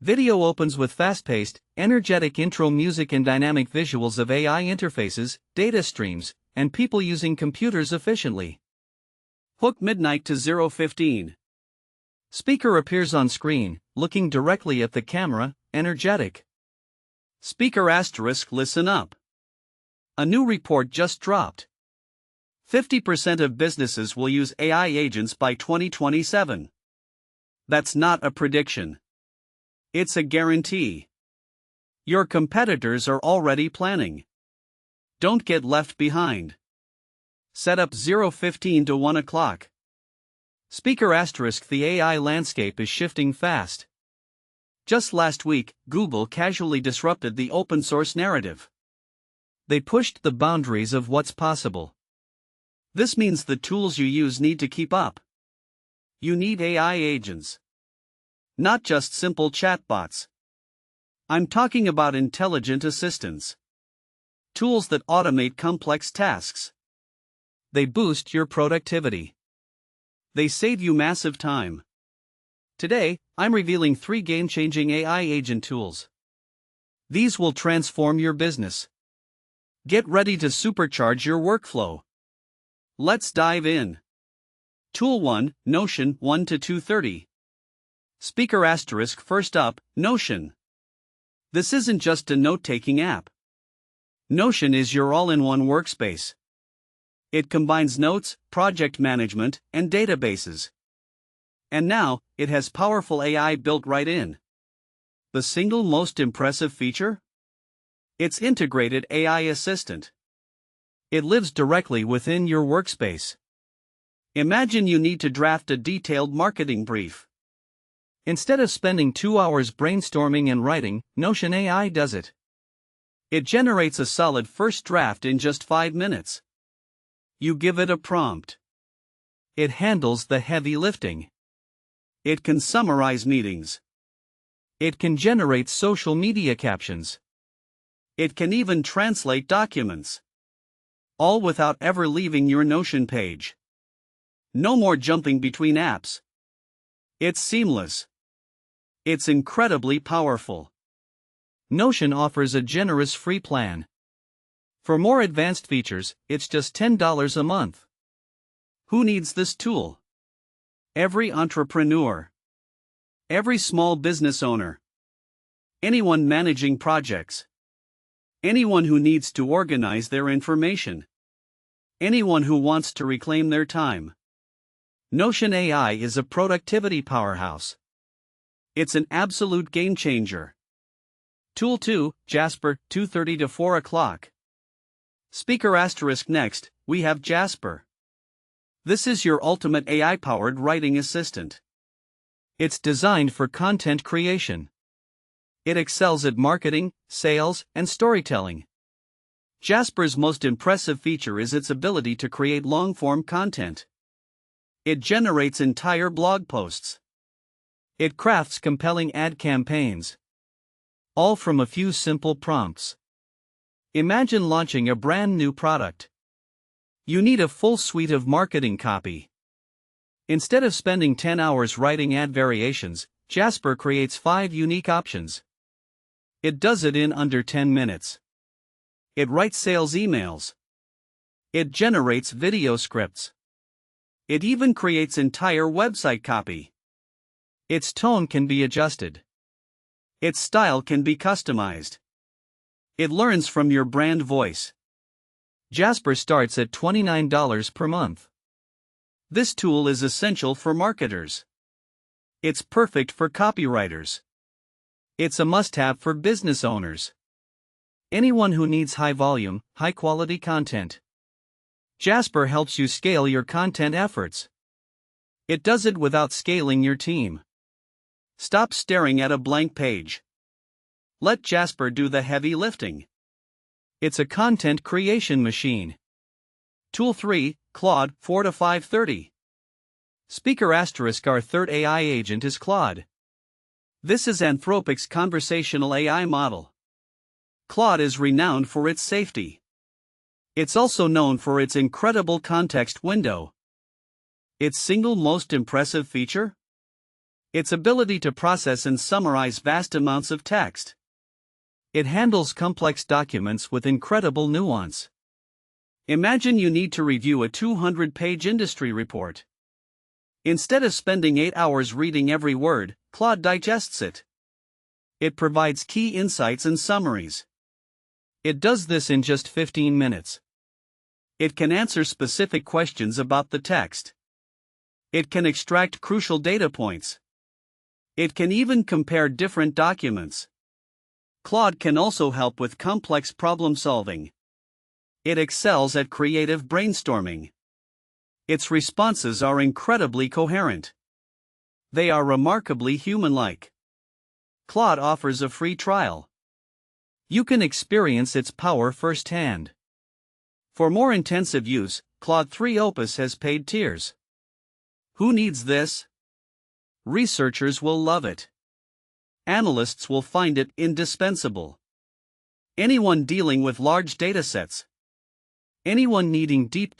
Video opens with fast-paced, energetic intro music and dynamic visuals of AI interfaces, data streams, and people using computers efficiently. Hook midnight to 0:15. Speaker appears on screen, looking directly at the camera, energetic. Speaker asterisk listen up. A new report just dropped. 50% of businesses will use AI agents by 2027. That's not a prediction. It's a guarantee. Your competitors are already planning. Don't get left behind. Setup 0:15 to 1 o'clock. Speaker asterisk the AI landscape is shifting fast. Just last week, Google casually disrupted the open source narrative. They pushed the boundaries of what's possible. This means the tools you use need to keep up. You need AI agents. Not just simple chatbots. I'm talking about intelligent assistants. Tools that automate complex tasks. They boost your productivity. They save you massive time. Today, I'm revealing 3 game-changing AI agent tools. These will transform your business. Get ready to supercharge your workflow. Let's dive in. Tool 1, Notion 1 to 2:30. Speaker asterisk first up, Notion. This isn't just a note-taking app. Notion is your all-in-one workspace. It combines notes, project management, and databases. And now, it has powerful AI built right in. The single most impressive feature? Its integrated AI assistant. It lives directly within your workspace. Imagine you need to draft a detailed marketing brief. Instead of spending 2 hours brainstorming and writing, Notion AI does it. It generates a solid first draft in just 5 minutes. You give it a prompt. It handles the heavy lifting. It can summarize meetings. It can generate social media captions. It can even translate documents. All without ever leaving your Notion page. No more jumping between apps. It's seamless. It's incredibly powerful. Notion offers a generous free plan. For more advanced features, it's just $10 a month. Who needs this tool? Every entrepreneur. Every small business owner. Anyone managing projects. Anyone who needs to organize their information. Anyone who wants to reclaim their time. Notion AI is a productivity powerhouse. It's an absolute game changer. Tool 2, Jasper, 2:30 to 4 o'clock. Speaker asterisk next, we have Jasper. This is your ultimate AI-powered writing assistant. It's designed for content creation. It excels at marketing, sales, and storytelling. Jasper's most impressive feature is its ability to create long-form content. It generates entire blog posts. It crafts compelling ad campaigns. All from a few simple prompts. Imagine launching a brand new product. You need a full suite of marketing copy. Instead of spending 10 hours writing ad variations, Jasper creates 5 unique options. It does it in under 10 minutes. It writes sales emails. It generates video scripts. It even creates entire website copy. Its tone can be adjusted. Its style can be customized. It learns from your brand voice. Jasper starts at $29 per month. This tool is essential for marketers. It's perfect for copywriters. It's a must-have for business owners. Anyone who needs high-volume, high-quality content. Jasper helps you scale your content efforts. It does it without scaling your team. Stop staring at a blank page. Let Jasper do the heavy lifting. It's a content creation machine. Tool 3, Claude, 4 to 5:30. Speaker asterisk our third AI agent is Claude. This is Anthropic's conversational AI model. Claude is renowned for its safety. It's also known for its incredible context window. Its single most impressive feature? Its ability to process and summarize vast amounts of text. It handles complex documents with incredible nuance. Imagine you need to review a 200-page industry report. Instead of spending 8 hours reading every word, Claude digests it. It provides key insights and summaries. It does this in just 15 minutes. It can answer specific questions about the text. It can extract crucial data points. It can even compare different documents. Claude can also help with complex problem solving. It excels at creative brainstorming. Its responses are incredibly coherent. They are remarkably human-like. Claude offers a free trial. You can experience its power firsthand. For more intensive use, Claude 3 Opus has paid tiers. Who needs this? Researchers will love it. Analysts will find it indispensable. Anyone dealing with large datasets. Anyone needing deep